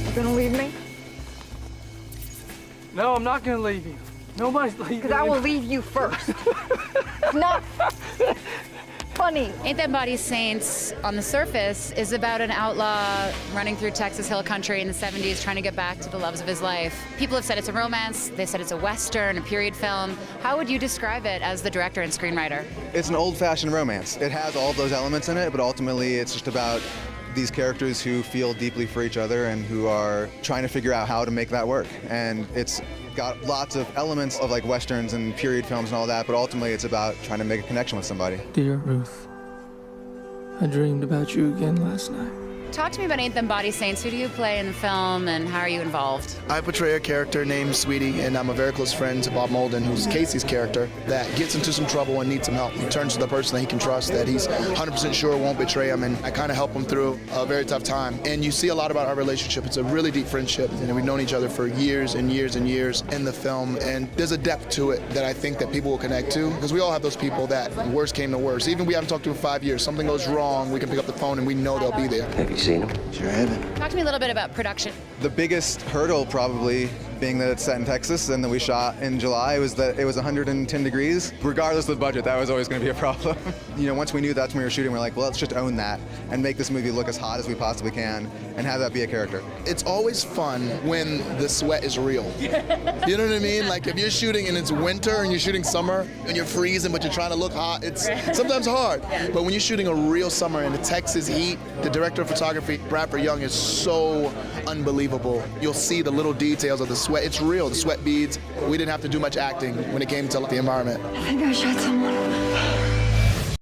You gonna leave me? No, I'm not gonna leave you. Nobody's leaving you. Because I will leave you first. It's not funny. Ain't Them Body Saints, on the surface, is about an outlaw running through Texas hill country in the 70s trying to get back to the loves of his life. People have said it's a romance, they said it's a Western, a period film. How would you describe it as the director and screenwriter? It's an old-fashioned romance. It has all those elements in it, but ultimately it's just about these characters who feel deeply for each other and who are trying to figure out how to make that work. And it's got lots of elements of like Westerns and period films and all that, but ultimately it's about trying to make a connection with somebody. Dear Ruth, I dreamed about you again last night. Talk to me about Ain't Them Body Saints. Who do you play in the film and how are you involved? I portray a character named Sweetie, and I'm a very close friend to Bob Molden, who's Casey's character, that gets into some trouble and needs some help. He turns to the person that he can trust, that he's 100% sure won't betray him, and I kind of help him through a very tough time. And you see a lot about our relationship. It's a really deep friendship, and we've known each other for years and years and years in the film, and there's a depth to it that I think that people will connect to, because we all have those people that worst came to worst. Even if we haven't talked to in 5 years, something goes wrong, we can pick up the phone and we know they'll be there. Have you seen him? Sure haven't. Talk to me a little bit about production. The biggest hurdle probably being that it's set in Texas and that we shot in July was that it was 110 degrees. Regardless of the budget, that was always going to be a problem. Once we knew that's when we were shooting, we're like, well, let's just own that and make this movie look as hot as we possibly can and have that be a character. It's always fun when the sweat is real. You know what I mean? Like if you're shooting and it's winter and you're shooting summer and you're freezing but you're trying to look hot, it's sometimes hard. But when you're shooting a real summer in the Texas heat, the director of photography, Bradford Young, is so unbelievable. You'll see the little details of the sweat. It's real, the sweat beads. We didn't have to do much acting when it came to the environment. I think I shot someone.